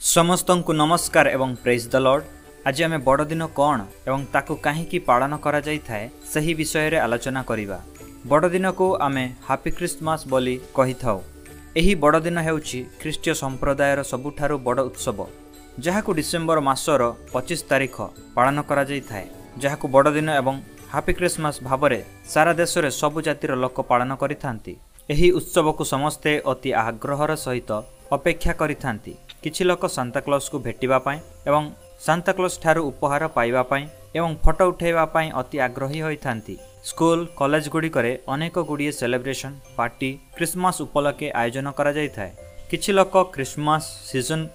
समस्तंकु नमस्कार एवं praise the Lord. आज आम बड़दिन कौन एवं ताकू कहीं पालन करा जाई थाए सही विषय रे आलोचना करिबा। बड़दिन को आमे हैप्पी क्रिसमस बोली कहि थाउ। एही बड़दिन हेउची ख्रीष्टीय संप्रदायर सबुठारु बड़ उत्सव, जहाकू डिसेम्बर मासर 25 तारिख पालन करा जाई थाए, जहाकू बड़दिन एवं हैप्पी क्रिसमस भावरे सारा देश रे सबु जातिर लोक पालन करिथांती। एही उत्सव को समस्ते अति आग्रहर सहित अपेक्षा करिथांती। किछि लोक सांता क्लॉज को भेटिबा पाई एवं सांता क्लॉज ठारू उपहार पाइबा पाई एवं फोटो उठाइबा पाई अति आग्रही होइथांती। स्कूल कॉलेज गुडी करे अनेक गुडी सेलिब्रेशन पार्टी क्रिसमस उपलक्षे आयोजन करा जाई थाए। किछि लोक क्रिसमस सीजन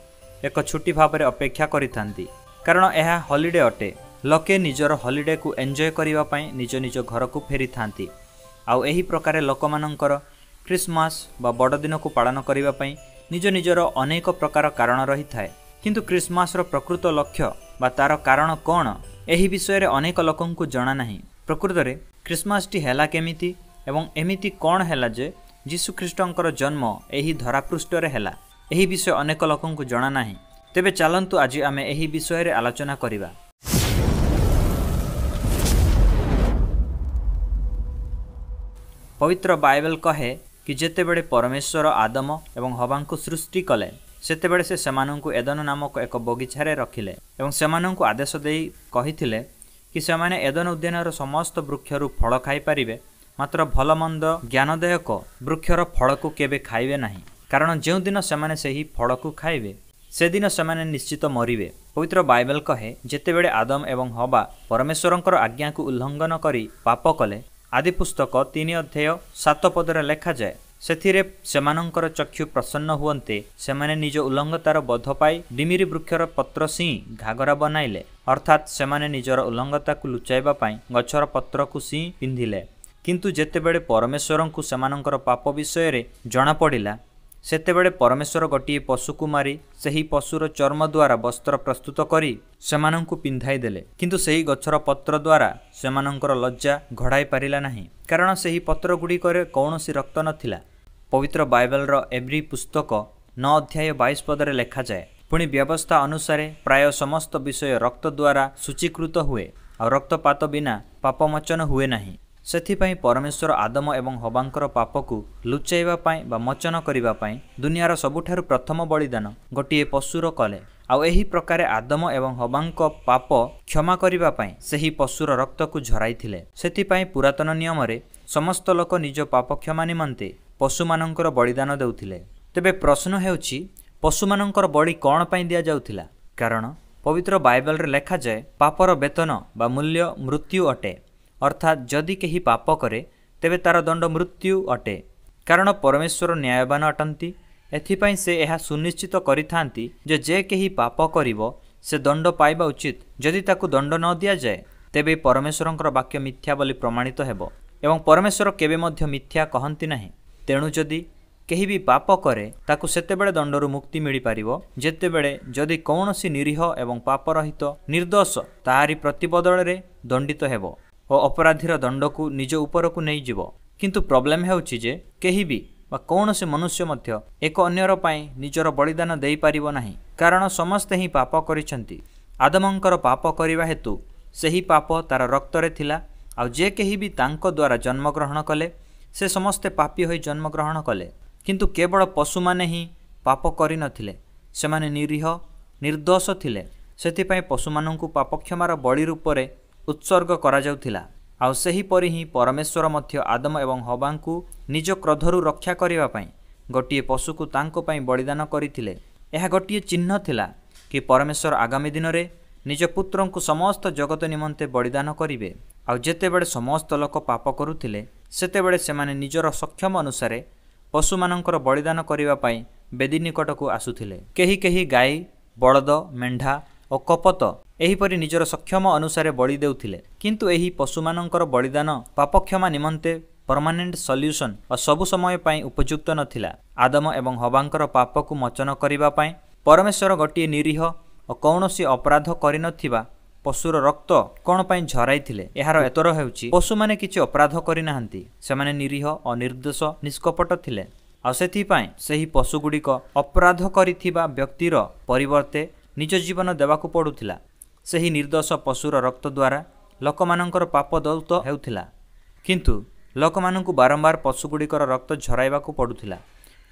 एक छुट्टी भाबरे अपेक्षा करिथांती, कारण यह हॉलिडे अटे। लोके निजर हॉलिडे को एंजॉय करिबा पाई निज निज घर को फेरी थांती। आउ एही प्रकारे लोकमानंकर क्रिसमस बा बड़दिन को पालन करिबा पाई निज निजर अनेक प्रकार कारण रही थाए। किंतु क्रिसमस रो प्रकृत लक्ष्य बा तार कारण कौन, एही विषय रे अनेक लोकन को जणा नाही। प्रकृत रे क्रिसमस टी हैला केमिति एवं एमिति कौन हैला जे यीशु ख्रीष्टंकर जन्म एही धरापृष्ठ रे हैला, एही विषय अनेक लोकन को जणा नाही। तेबे चलंतु आज आमे एही विषय रे आलोचना करिबा। पवित्र बाइबल कहे कि जेतेबेले परमेश्वर आदम एवं हवा को सृष्टि कले सेतेबेले से सेमानंकु एदन नामक एक बगीचारे रखिले एवं सेमानंकु आदेश देई कहिथिले कि सेमाने एदन उद्यानर समस्त वृक्षरु फल खाई पारिबे, मात्र भलमंद ज्ञानदायक वृक्षर फल को केबे खाइबे नाही, कारण जेउ दिन सेमाने सेही फल को खाइबे से दिन सेमाने निश्चित मरिबे। पवित्र बाइबल कहे जेतेबेले आदम एवं हवा परमेश्वरंकर आज्ञा को उल्लंघन करी पाप कले, आदि पुस्तक 3 अध्याय 7 पदरे लेखा जाए, सेथिरे सेमानंकर चक्षु प्रसन्न हुअन्ते सेमाने निज उल्लंघतार बोध पाई डिमिरी वृक्षर पत्र सी घागरा बनाइले, अर्थात सेमाने निजर उल्लंघता को लुचाइबा पाई गछर पत्र को सी पिंधिले। किंतु जेतेबेले परमेश्वरंकु सेमानंकर पाप विषय रे जणा पड़िला, सेतेबेले परमेश्वर गोटिए पशु को मारी सेही पशुर चर्म द्वारा वस्त्र प्रस्तुत करी सेमानंकु पिंधाई देले। किंतु सेही गछर पत्र द्वारा सेमानंकर लज्जा घड़ाई पारिला नाही, कारण सेही पत्र गुड़िकरे कौनसी रक्त नथिला। पवित्र बाइबल रो एब्री पुस्तक 9 अध्याय 22 पदरे लेखा जाए, पुणी व्यवस्था अनुसारे प्राय समस्त विषय रक्त द्वारा सूचीकृत हुए और रक्तपात बिना पापमोचन हुए नाही। सेथिपाई परमेश्वर आदम एवं हवांकर पाप को लुचाइबा पाई बा मोचन करिबा पाई दुनियार सबुठारु प्रथम बलिदान गोटिए पशुर कले। आउ एही प्रकारे आदम एवं हवांक पाप क्षमा करिबा पाई सेही पशुर रक्त को झराइथिले। सेथिपाई पुरातन नियम रे समस्त लोक निज पाप क्षमा निमंते पशुमानंकर बलिदान देउथिले। तेबे प्रश्न हेउछि पशुमानंकर बलि कोन पाई दिया जाउथिला? कारण पवित्र बाइबल रे लेखा जाए पापर वेतन बा मूल्य मृत्यु अटे, अर्थात जदि केही पाप करे तेबे तार दंड मृत्यु अटे। कारण परमेश्वर न्यायवान अटंती, एथिपाई से यह सुनिश्चित करिथांती जे केही पाप करिवो से दंड पाइबा उचित। जदि ताकु दंड न दिया जाए तेबे परमेश्वरंकर वाक्य मिथ्या बोली प्रमाणित हेबो एवं परमेश्वर केबे मध्य मिथ्या कहंती नाही। तेणु जदि केही भी पाप करे ताकु सेतेबेले दंडरु मुक्ति मिली पारिबो जेतेबेले जदि कौनसी निरीह एवं पापरहित निर्दोष ताहारी प्रतिबदल रे दंडित हेबो और अपराधीर दंड को निज उपर को नहीं जीवो। किंतु प्रॉब्लम हेउछि जे केही भी बा कौनसी मनुष्य मध्य एक अन्यर पाई निजर बलिदान देई पारिबो नाही, कारण समस्ते ही पाप करिसंती। आदमंकर पाप करिवा हेतु सेही पाप तार रक्त रे थिला, आ जे केही भी तांको द्वारा जन्म ग्रहण कले से समस्ते पापी होई जन्म ग्रहण कले। किंतु केवल पशु माने ही पाप करि नथिले, सेमाने निरीह निर्दोष थिले। सेथिपाई पशुमानंकु पाप क्षमार बलि रूपरे उत्सर्ग करा जाउथिला। आउ सेही परि ही परमेश्वर मध्य आदम एवं हवांकु निज क्रोधरु रक्षा करिवा पाई गोटिए पशु को तांको पाई बलिदान करिथिले। यह गोटिए चिन्ह थिला कि परमेश्वर आगामी दिन रे निज पुत्रंकु समस्त जगत निमंते बलिदान करिवे। आउ जेतेबेले समस्त लोक पाप करुथिले सेतेबेले सेमाने निजर सक्षम अनुसारे पशुमानंकर बलिदान करिवा पाई बेदी निकट को आसुथिले। केही केही गाई बळद मेंढा और कपत एहीपरि निजर सक्षम अनुसारे बलि देउथिले। किंतु एही पशुमानंकर बलिदान पाप क्षमा निमंते परमानेंट सॉल्यूशन और सबु समय पाई उपयुक्त नथिला। आदम एवं हवांकर पाप को मोचन करिबा पाई परमेश्वर गोटिए निरीह और कौनसी अपराध करिनथिबा पशुर रक्त कोन पाई झराइथिले। एहार एतर हेउछि पशु माने किछि अपराध करि नाहंती, सेमाने निरीह और निर्दोष निष्कपट थिले। ଆଉ ସେଥିପାଇଁ ସେହି ପଶୁଗୁଡ଼ିକ ଅପରାଧ କରିଥିବା ବ୍ୟକ୍ତିର ପରିବର୍ତ୍ତେ ନିଜ ଜୀବନ ଦେବାକୁ ପଡ଼ୁଥିଲା। ସେହି ନିର୍ଦ୍ଦୋଷ ପଶୁର ରକ୍ତ ଦ୍ୱାରା ଲୋକମାନଙ୍କର ପାପ ଦୌତ ହେଉଥିଲା, କିନ୍ତୁ ଲୋକମାନଙ୍କୁ ବାରମ୍ବାର ପଶୁଗୁଡ଼ିକର ରକ୍ତ ଝରାଇବାକୁ ପଡ଼ୁଥିଲା,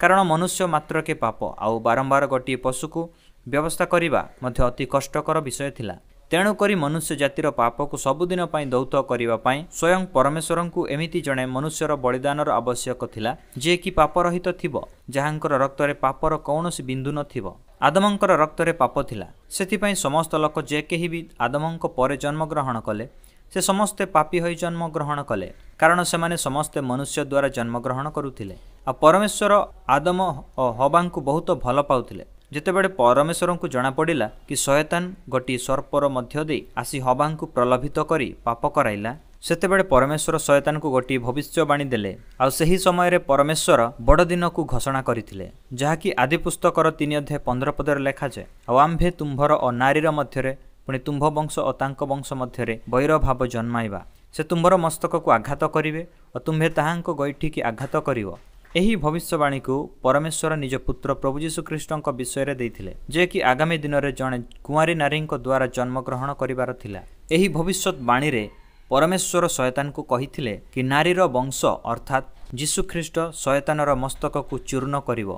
କାରଣ ମନୁଷ୍ୟ ମାତ୍ରକେ ପାପ, ଆଉ ବାରମ୍ବାର ଗୋଟିଏ ପଶୁକୁ ବ୍ୟବସ୍ଥା କରିବା ମଧ୍ୟ ଅତି କଷ୍ଟକର ବିଷୟ ଥିଲା। ତେଣୁକରି ମନୁଷ୍ୟ ଜାତିର ପାପକୁ ସବୁଦିନ ପାଇଁ ଦୌତ କରିବା ପାଇଁ ସ୍ୱୟଂ ପରମେଶ୍ୱରଙ୍କୁ ଏମିତି ଜଣେ ମନୁଷ୍ୟର ବଳିଦାନର ଆବଶ୍ୟକ ଥିଲା, ଯିଏକି ପାପରହିତ ଥିବ, ଯାହାଙ୍କର ରକ୍ତରେ ପାପର କୌଣସି ବିନ୍ଦୁ ନଥିବ। ଆଦମଙ୍କର ରକ୍ତରେ ପାପ ଥିଲା, ସେଥିପାଇଁ ସମସ୍ତ ଲୋକ ଯେ କେହି ବି ଆଦମଙ୍କ ପରେ ଜନ୍ମଗ୍ରହଣ କଲେ, ସେ ସମସ୍ତେ ପାପୀ ହୋଇ ଜନ୍ମଗ୍ରହଣ କଲେ, କାରଣ ସେମାନେ ସମସ୍ତେ ମନୁଷ୍ୟ ଦ୍ୱାରା ଜନ୍ମଗ୍ରହଣ କରୁଥିଲେ। ଆଉ ପରମେଶ୍ୱର ଆଦମ ଓ ହବାଙ୍କୁ ବହୁତ ଭଲ ପାଉଥିଲେ। ଯେତେବେଳେ ପରମେଶ୍ୱରଙ୍କୁ ଜଣାପଡ଼ିଲା କି ଶୟତାନ ଗୋଟିଏ ସର୍ପର ମଧ୍ୟ ଦେଇ ଆସି ହବାଙ୍କୁ ପ୍ରଲୋଭିତ କରି ପାପ କରାଇଲା, ସେତେବେଳେ ପରମେଶ୍ୱର ଶୟତାନକୁ ଗୋଟିଏ ଭବିଷ୍ୟବାଣୀ ଦେଲେ। ଆଉ ସେହି ସମୟରେ ପରମେଶ୍ୱର ବଡ଼ଦିନକୁ ଘୋଷଣା କରିଥିଲେ, ଯାହାକି ଆଦି ପୁସ୍ତକର 3:15 ପଦରେ ଲେଖାଯାଏ, ଆଉ ଆମ୍ଭେ ତୁମ୍ଭର ଓ ନାରୀର ମଧ୍ୟରେ, ପୁଣି ତୁମ୍ଭ ବଂଶ ଓ ତାଙ୍କ ବଂଶ ମଧ୍ୟରେ ବୈର ଭାବ ଜନ୍ମାଇବା। ସେ ତୁମ୍ଭର ମସ୍ତକକୁ ଆଘାତ କରିବେ ଓ ତୁମ୍ଭେ ତାହାଙ୍କ ଗଇଠିକି ଆଘାତ କରିବ। ଏହି ଭବିଷ୍ୟବାଣୀକୁ ପରମେଶ୍ୱର ନିଜ ପୁତ୍ର ପ୍ରଭୁ ଯୀଶୁଖ୍ରୀଷ୍ଟଙ୍କ ବିଷୟରେ ଦେଇଥିଲେ, ଯିଏକି ଆଗାମୀ ଦିନରେ ଜଣେ କୁଆଁରୀ ନାରୀଙ୍କ ଦ୍ୱାରା ଜନ୍ମଗ୍ରହଣ କରିବାର ଥିଲା। ଏହି ଭବିଷ୍ୟତବାଣୀରେ ପରମେଶ୍ୱର ଶୟତାନକୁ କହିଥିଲେ କି ନାରୀର ବଂଶ ଅର୍ଥାତ୍ ଯୀଶୁଖ୍ରୀଷ୍ଟ ଶୟତାନର ମସ୍ତକକୁ ଚୂର୍ଣ୍ଣ କରିବ।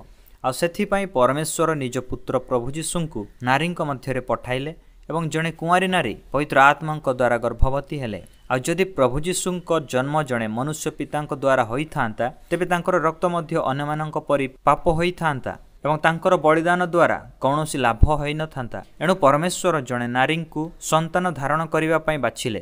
ଆଉ ସେଥିପାଇଁ ପରମେଶ୍ୱର ନିଜ ପୁତ୍ର ପ୍ରଭୁ ଯୀଶୁଙ୍କୁ ନାରୀଙ୍କ ମଧ୍ୟରେ ପଠାଇଲେ ଏବଂ ଜଣେ କୁଆଁରୀ ନାରୀ ପବିତ୍ର ଆତ୍ମାଙ୍କ ଦ୍ୱାରା ଗର୍ଭବତୀ ହେଲେ। ଆଉ ଯଦି ପ୍ରଭୁ ଯୀଶୁଙ୍କ ଜନ୍ମ ଜଣେ ମନୁଷ୍ୟ ପିତାଙ୍କ ଦ୍ୱାରା ହୋଇଥାନ୍ତା, ତେବେ ତାଙ୍କର ରକ୍ତ ମଧ୍ୟ ଅନ୍ୟମାନଙ୍କ ପରି ପାପ ହୋଇଥାନ୍ତା ଏବଂ ତାଙ୍କର ବଳିଦାନ ଦ୍ୱାରା କୌଣସି ଲାଭ ହୋଇନଥାନ୍ତା। ଏଣୁ ପରମେଶ୍ୱର ଜଣେ ନାରୀଙ୍କୁ ସନ୍ତାନ ଧାରଣ କରିବା ପାଇଁ ବାଛିଲେ,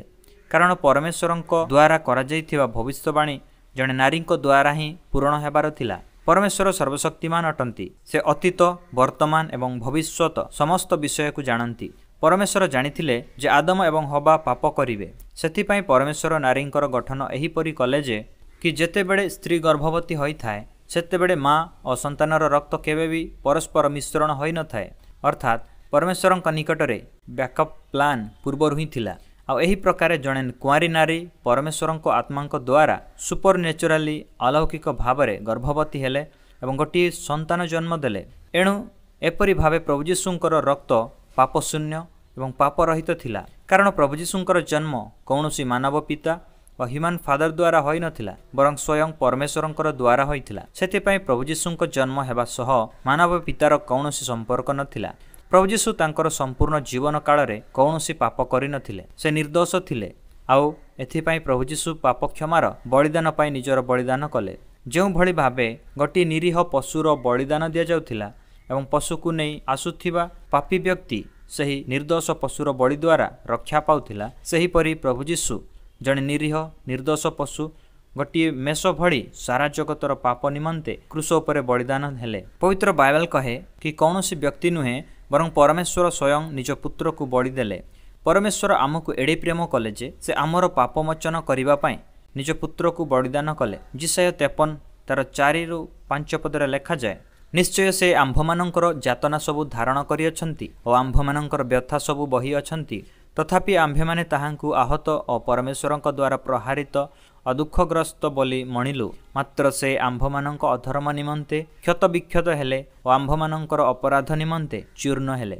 କାରଣ ପରମେଶ୍ୱରଙ୍କ ଦ୍ୱାରା କରାଯାଇଥିବା ଭବିଷ୍ୟବାଣୀ ଜଣେ ନାରୀଙ୍କ ଦ୍ୱାରା ହିଁ ପୂରଣ ହେବାର ଥିଲା। ପରମେଶ୍ୱର ସର୍ବଶକ୍ତିମାନ ଅଟନ୍ତି। ସେ ଅତୀତ, ବର୍ତ୍ତମାନ ଏବଂ ଭବିଷ୍ୟତ ସମସ୍ତ ବିଷୟକୁ ଜାଣନ୍ତି। ପରମେଶ୍ୱର ଜାଣିଥିଲେ ଯେ ଆଦମ ଏବଂ ହବା ପାପ କରିବେ। ସେଥିପାଇଁ ପରମେଶ୍ୱର ନାରୀଙ୍କର ଗଠନ ଏହିପରି କଲେ ଯେ କି ଯେତେବେଳେ ସ୍ତ୍ରୀ ଗର୍ଭବତୀ ହୋଇଥାଏ, ସେତେବେଳେ ମା ଓ ସନ୍ତାନର ରକ୍ତ କେବେ ବି ପରସ୍ପର ମିଶ୍ରଣ ହୋଇନଥାଏ। ଅର୍ଥାତ୍ ପରମେଶ୍ୱରଙ୍କ ନିକଟରେ ବ୍ୟାକଅପ୍ ପ୍ଲାନ୍ ପୂର୍ବରୁ ହିଁ ଥିଲା। ଆଉ ଏହି ପ୍ରକାରେ ଜଣେ କୁଆଁରୀ ନାରୀ ପରମେଶ୍ୱରଙ୍କ ଆତ୍ମାଙ୍କ ଦ୍ୱାରା ସୁପର ନ୍ୟାଚୁରାଲି ଅଲୌକିକ ଭାବରେ ଗର୍ଭବତୀ ହେଲେ ଏବଂ ଗୋଟିଏ ସନ୍ତାନ ଜନ୍ମ ଦେଲେ। ଏଣୁ ଏପରି ଭାବେ ପ୍ରଭୁ ଯୀଶୁଙ୍କର ରକ୍ତ ପାପଶୂନ୍ୟ ଏବଂ ପାପରହିତ ଥିଲା, କାରଣ ପ୍ରଭୁ ଯୀଶୁଙ୍କର ଜନ୍ମ କୌଣସି ମାନବ ପିତା ବା ହ୍ୟୁମାନ୍ ଫାଦର ଦ୍ୱାରା ହୋଇନଥିଲା, ବରଂ ସ୍ୱୟଂ ପରମେଶ୍ୱରଙ୍କର ଦ୍ୱାରା ହୋଇଥିଲା। ସେଥିପାଇଁ ପ୍ରଭୁ ଯୀଶୁଙ୍କ ଜନ୍ମ ହେବା ସହ ମାନବ ପିତାର କୌଣସି ସମ୍ପର୍କ ନଥିଲା। ପ୍ରଭୁ ଯୀଶୁ ତାଙ୍କର ସମ୍ପୂର୍ଣ୍ଣ ଜୀବନ କାଳରେ କୌଣସି ପାପ କରିନଥିଲେ, ସେ ନିର୍ଦ୍ଦୋଷ ଥିଲେ। ଆଉ ଏଥିପାଇଁ ପ୍ରଭୁ ଯୀଶୁ ପାପ କ୍ଷମାର ବଳିଦାନ ପାଇଁ ନିଜର ବଳିଦାନ କଲେ। ଯେଉଁଭଳି ଭାବେ ଗୋଟିଏ ନିରୀହ ପଶୁର ବଳିଦାନ ଦିଆଯାଉଥିଲା ଏବଂ ପଶୁକୁ ନେଇ ଆସୁଥିବା ପାପୀ ବ୍ୟକ୍ତି ସେହି ନିର୍ଦ୍ଦୋଷ ପଶୁର ବଳି ଦ୍ୱାରା ରକ୍ଷା ପାଉଥିଲା, ସେହିପରି ପ୍ରଭୁ ଯୀଶୁ ଜଣେ ନିରୀହ ନିର୍ଦ୍ଦୋଷ ପଶୁ ଗୋଟିଏ ମେଷ ଭଳି ସାରା ଜଗତର ପାପ ନିମନ୍ତେ କ୍ରୁଶ ଉପରେ ବଳିଦାନ ହେଲେ। ପବିତ୍ର ବାଇବେଲ କହେ କି କୌଣସି ବ୍ୟକ୍ତି ନୁହେଁ, ବରଂ ପରମେଶ୍ୱର ସ୍ୱୟଂ ନିଜ ପୁତ୍ରକୁ ବଳି ଦେଲେ। ପରମେଶ୍ୱର ଆମକୁ ଏଡ଼େ ପ୍ରେମ କଲେ ଯେ ସେ ଆମର ପାପମୋଚନ କରିବା ପାଇଁ ନିଜ ପୁତ୍ରକୁ ବଳିଦାନ କଲେ। ଯିଶାୟା 53 ତାର 4-5 ପଦରେ ଲେଖାଯାଏ, ନିଶ୍ଚୟ ସେ ଆମ୍ଭମାନଙ୍କର ଯାତନା ସବୁ ଧାରଣ କରିଅଛନ୍ତି ଓ ଆମ୍ଭମାନଙ୍କର ବ୍ୟଥା ସବୁ ବହି ଅଛନ୍ତି। ତଥାପି ଆମ୍ଭେମାନେ ତାହାଙ୍କୁ ଆହତ ଓ ପରମେଶ୍ୱରଙ୍କ ଦ୍ୱାରା ପ୍ରହାରିତ ଓ ଦୁଃଖଗ୍ରସ୍ତ ବୋଲି ମଣିଲୁ। ମାତ୍ର ସେ ଆମ୍ଭମାନଙ୍କ ଅଧର୍ମ ନିମନ୍ତେ କ୍ଷତବିକ୍ଷତ ହେଲେ ଓ ଆମ୍ଭମାନଙ୍କର ଅପରାଧ ନିମନ୍ତେ ଚୂର୍ଣ୍ଣ ହେଲେ।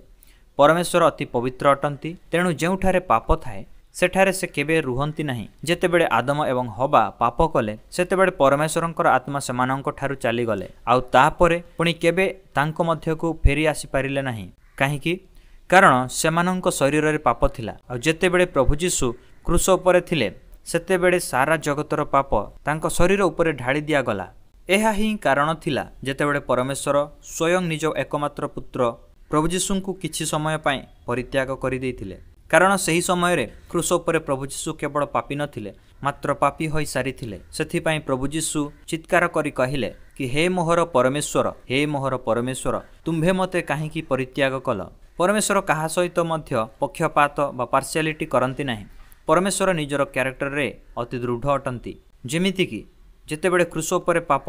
ପରମେଶ୍ୱର ଅତି ପବିତ୍ର ଅଟନ୍ତି, ତେଣୁ ଯେଉଁଠାରେ ପାପ ଥାଏ ସେଠାରେ ସେ କେବେ ରୁହନ୍ତି ନାହିଁ। ଯେତେବେଳେ ଆଦମ ଏବଂ ହବା ପାପ କଲେ, ସେତେବେଳେ ପରମେଶ୍ୱରଙ୍କର ଆତ୍ମା ସେମାନଙ୍କ ଠାରୁ ଚାଲିଗଲେ, ଆଉ ତାପରେ ପୁଣି କେବେ ତାଙ୍କ ମଧ୍ୟକୁ ଫେରି ଆସିପାରିଲେ ନାହିଁ। କାହିଁକି? କାରଣ ସେମାନଙ୍କ ଶରୀରରେ ପାପ ଥିଲା। ଆଉ ଯେତେବେଳେ ପ୍ରଭୁ ଯୀଶୁ କ୍ରୁଶ ଉପରେ ଥିଲେ, ସେତେବେଳେ ସାରା ଜଗତର ପାପ ତାଙ୍କ ଶରୀର ଉପରେ ଢାଳି ଦିଆଗଲା। ଏହା ହିଁ କାରଣ ଥିଲା ଯେତେବେଳେ ପରମେଶ୍ୱର ସ୍ୱୟଂ ନିଜ ଏକମାତ୍ର ପୁତ୍ର ପ୍ରଭୁ ଯୀଶୁଙ୍କୁ କିଛି ସମୟ ପାଇଁ ପରିତ୍ୟାଗ କରିଦେଇଥିଲେ। କାରଣ ସେହି ସମୟରେ କ୍ରୁଶ ଉପରେ ପ୍ରଭୁ ଯୀଶୁ କେବଳ ପାପୀ ନଥିଲେ, ମାତ୍ର ପାପୀ ହୋଇସାରିଥିଲେ। ସେଥିପାଇଁ ପ୍ରଭୁ ଯୀଶୁ ଚିତ୍କାର କରି କହିଲେ କି ହେ ମୋହର ପରମେଶ୍ୱର, ହେ ମୋହର ପରମେଶ୍ୱର, ତୁମ୍ଭେ ମୋତେ କାହିଁକି ପରିତ୍ୟାଗ କଲ? ପରମେଶ୍ୱର କାହା ସହିତ ମଧ୍ୟ ପକ୍ଷପାତ ବା ପାର୍ସିଆଲିଟି କରନ୍ତି ନାହିଁ। ପରମେଶ୍ୱର ନିଜର କ୍ୟାରେକ୍ଟରରେ ଅତି ଦୃଢ଼ ଅଟନ୍ତି। ଯେମିତିକି ଯେତେବେଳେ କ୍ରୁଶ ଉପରେ ପାପ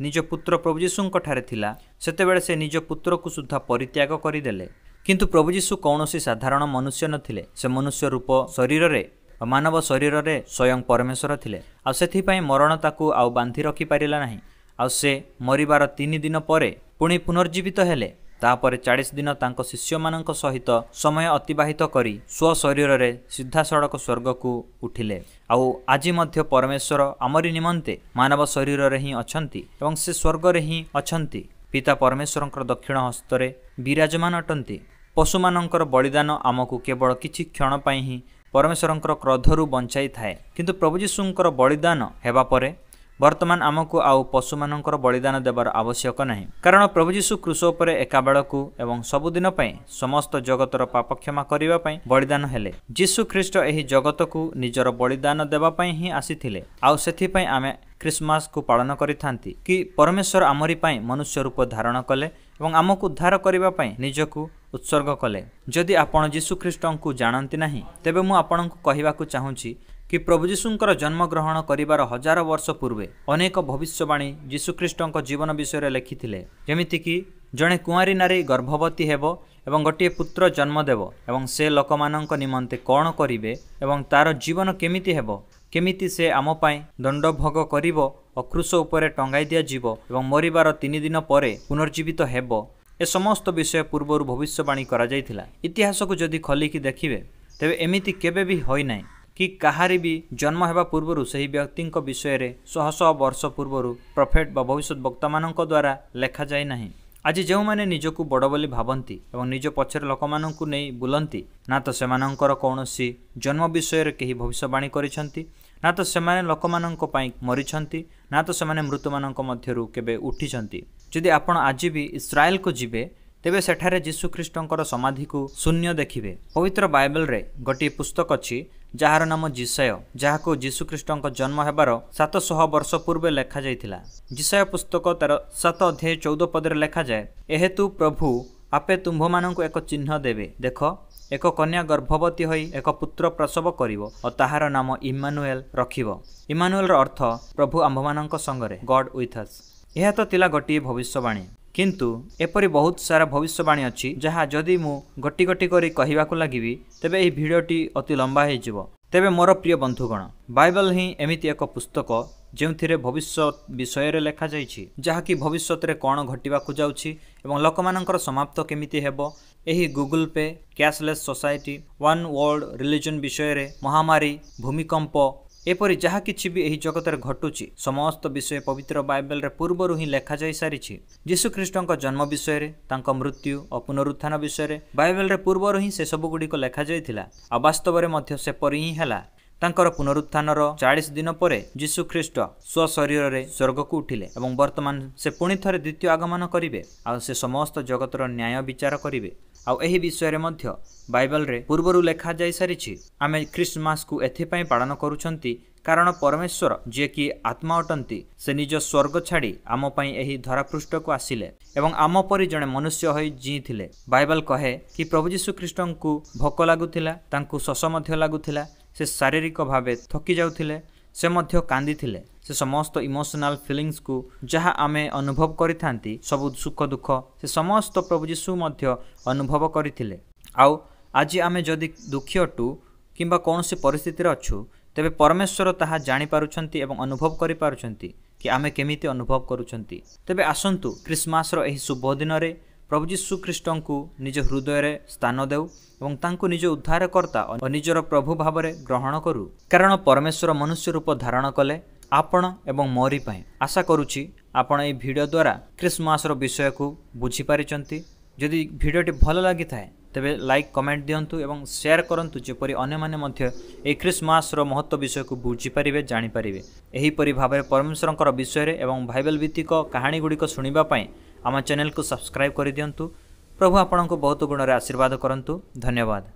ନିଜ ପୁତ୍ର ପ୍ରଭୁ ଯୀଶୁଙ୍କ ଠାରେ ଥିଲା, ସେତେବେଳେ ସେ ନିଜ ପୁତ୍ରକୁ ସୁଦ୍ଧା ପରିତ୍ୟାଗ କରିଦେଲେ। କିନ୍ତୁ ପ୍ରଭୁ ଯୀଶୁ କୌଣସି ସାଧାରଣ ମନୁଷ୍ୟ ନଥିଲେ। ସେ ମନୁଷ୍ୟ ରୂପ ଶରୀରରେ ବା ମାନବ ଶରୀରରେ ସ୍ୱୟଂ ପରମେଶ୍ୱର ଥିଲେ। ଆଉ ସେଥିପାଇଁ ମରଣ ତାକୁ ଆଉ ବାନ୍ଧି ରଖିପାରିଲା ନାହିଁ। ଆଉ ସେ ମରିବାର 3 ଦିନ ପରେ ପୁଣି ପୁନର୍ଜୀବିତ ହେଲେ। ତାପରେ 40 ଦିନ ତାଙ୍କ ଶିଷ୍ୟମାନଙ୍କ ସହିତ ସମୟ ଅତିବାହିତ କରି ସ୍ୱ ଶରୀରରେ ସିଧାସଳଖ ସ୍ୱର୍ଗକୁ ଉଠିଲେ। ଆଉ ଆଜି ମଧ୍ୟ ପରମେଶ୍ୱର ଆମରି ନିମନ୍ତେ ମାନବ ଶରୀରରେ ହିଁ ଅଛନ୍ତି ଏବଂ ସେ ସ୍ୱର୍ଗରେ ହିଁ ଅଛନ୍ତି। ପିତା ପରମେଶ୍ୱରଙ୍କର ଦକ୍ଷିଣ ହସ୍ତରେ ବିରାଜମାନ ଅଟନ୍ତି। ପଶୁମାନଙ୍କର ବଳିଦାନ ଆମକୁ କେବଳ କିଛି କ୍ଷଣ ପାଇଁ ହିଁ ପରମେଶ୍ୱରଙ୍କର କ୍ରୋଧରୁ ବଞ୍ଚାଇଥାଏ, କିନ୍ତୁ ପ୍ରଭୁ ଯୀଶୁଙ୍କର ବଳିଦାନ ହେବା ପରେ ବର୍ତ୍ତମାନ ଆମକୁ ଆଉ ପଶୁମାନଙ୍କର ବଳିଦାନ ଦେବାର ଆବଶ୍ୟକ ନାହିଁ, କାରଣ ପ୍ରଭୁ ଯୀଶୁ କ୍ରୁଶ ଉପରେ ଏକାବେଳକୁ ଏବଂ ସବୁଦିନ ପାଇଁ ସମସ୍ତ ଜଗତର ପାପ କ୍ଷମା କରିବା ପାଇଁ ବଳିଦାନ ହେଲେ। ଯୀଶୁ ଖ୍ରୀଷ୍ଟ ଏହି ଜଗତକୁ ନିଜର ବଳିଦାନ ଦେବା ପାଇଁ ହିଁ ଆସିଥିଲେ। ଆଉ ସେଥିପାଇଁ ଆମେ ଖ୍ରୀଷ୍ଟମାସକୁ ପାଳନ କରିଥାନ୍ତି କି ପରମେଶ୍ୱର ଆମରି ପାଇଁ ମନୁଷ୍ୟ ରୂପ ଧାରଣ କଲେ ଏବଂ ଆମକୁ ଉଦ୍ଧାର କରିବା ପାଇଁ ନିଜକୁ ଉତ୍ସର୍ଗ କଲେ। ଯଦି ଆପଣ ଯୀଶୁ ଖ୍ରୀଷ୍ଟଙ୍କୁ ଜାଣନ୍ତି ନାହିଁ, ତେବେ ମୁଁ ଆପଣଙ୍କୁ କହିବାକୁ ଚାହୁଁଛି कि प्रभु जीशुଙ୍କର जन्म ग्रहण करिवार 1000 वर्ष पूर्वे अनेक भविष्यवाणी जीशुख्रीष्टଙ୍କ जीवन विषय लिखिथिले, जेमिति कि जड़े कुआरी नारी गर्भवती हेबो एवं गोटे पुत्र जन्म देव एवं से लोकमानंक निमंते कौन करिवे एवं तार जीवन केमिति हेबो, केमिति से आम पाई दंड भोग करिवो और क्रूस उपरे टंगाई दिया जीवो एवं मरिबार 3 दिन परे पुनर्जीवित हेबो। ए समस्त विषय पूर्वर भविष्यवाणी करा जायथिला। इतिहास को जदि खोलिकी देखिबे तेबे एमिति केबे भी होई नाही कि कहारी भी जन्म हेबा पूर्वरु सही व्यक्ति विषय रे शह शह वर्ष पूर्वरु प्रफेट बा भविष्य वक्ता मानक द्वारा लेखा जाय नाही। आज जो माने निजकु बड़ बोली भावंती एवं निज पछरे लोकमानंकु नै बुलंती, ना तो सेमानंकर कौनसी जन्म विषय रे केही भविष्यवाणी करिसंती, ना तो सेमाने लोकमानंक पई मरिछंती, ना तो सेमाने मृतमानंक मध्यरु केबे उठिछंती। जदि आपण आज भी इस्राएल को जिबे तेबे सेठारे जीशुख्रीष्टंकर समाधि को शून्य देखिबे। पवित्र बाइबल रे गोटे पुस्तक अछि जार नाम जिसाय, जहाको जीशुख्रीष्टंक जन्म हेबार 700 वर्ष पूर्वे लेखा जायथिला। जिसाय पुस्तक तार 7 अध्याय 14 पद रे लेखा जाय, एहेतु प्रभु आपे तुम्भमानंकु एक चिन्ह देबे, देख एक कन्या गर्भवती होई एक पुत्र प्रसव करिवो और ताहार नाम इम्मानुएल रखिवो। इम्मानुएल रो अर्थ प्रभु आम्भमानंक संगरे, गॉड विथ अस। यह तो तिला गोटी भविष्यवाणी, किंतु एपरी बहुत सारा भविष्यवाणी अच्छी जहाँ जदि मु गोटी गोटी करी कहिबाकु लागिबी तेबे एही भिडियोटी अति लंबा हो जिवो। तेबे मोर प्रिय बंधुगण, बाइबल ही एमिति एक पुस्तक जेउथिरे भविष्य विषय रे लेखा जाइछि, जहाँकि भविष्यत रे कोन घटिबाकु जाउछि एवं लोकमानंकर समाप्त केमिति हेबो। एही गूगल पे, cashless society, one world religion विषय रे, महामारी, भूमिकंप एपरी जहाँ किछि भी एही जगत रे घटुछि समस्त विषय पवित्र बाइबल रे पूर्वरु ही लेखा जाय सारिछि। जीशुख्रीष्टंक जन्म विषय रे, तांका मृत्यु और पुनरुत्थान विषय रे बाइबल रे पूर्वरु ही से सब गुडी को लेखा जायथिला। आ वास्तव रे मध्य से परि ही हैला। तांकर पुनरुत्थानर 40 दिन परे जीशुख्रीष्ट स्व शरीर रे स्वर्ग को उठिले एवं वर्तमान से पुणी थरे द्वितीय आगमन करिवे आ से समस्त जगतर न्याय विचार करिवे। आउ एही विषय रे मध्य बाइबल रे पूर्वरु लेखा जाय सारिछि। आमे क्रिसमस को एथिपाई पालन करूछंती कारण परमेश्वर जे कि आत्मा अटंती से निज स्वर्ग छाड़ी आम पई एही धरापृष्ठ को आसिले एवं आम परि जणे मनुष्य होई जीथिले। बाइबल कहे कि प्रभु यीशु ख्रीष्टंकु भोक लागुथिला, तांकु शोष मध्य लागुथिला, से शारीरिक भावे थकी जाउथिले, से मध्य कांदिथिले। से समस्त इमोशनल फीलिंग्स को जहाँ आमे अनुभव करिथांती सब सुख दुख से समस्त प्रभु यीशु मध्य अनुभव करिथिले। आउ आज आमे जदि दुखी अटु किंबा कौनसी परिस्थिति रे अछु तेबे परमेश्वर ताहा जानि पारुछंती एवं अनुभव करि पारुछंती कि आमे केमिति अनुभव करूछंती। तेबे आसंतु क्रिसमस रो एही शुभ दिन रे प्रभु यीशु ख्रीष्टंकु निज हृदय रे स्थान देउ एवं तांकु निज उद्धारकर्ता और निजर प्रभु भावरे ग्रहण करू, कारण परमेश्वर मनुष्य रूप धारण कले आपण एवं मोरी पाए। आशा करुछि आपण ए वीडियो द्वारा क्रिसमस रो विषय को बुझी पारिचंती। जदि वीडियोटी भल लागि थाए तेबे लाइक कमेंट दियंतु एवं शेयर करंतु, जेपरि अन्य माने मध्य ए क्रिसमस रो महत्व विषय को बुझी पारिबे, जानि पारिबे। एही परि भाबरे परमेश्वरंकर विषय रे एवं बाइबल भित्तिक कहानी गुडी को सुनिबा पई आम चैनल को सब्सक्राइब करि दियंतु। प्रभु आपनको बहुत गुण रे आशीर्वाद करंतु। धन्यवाद।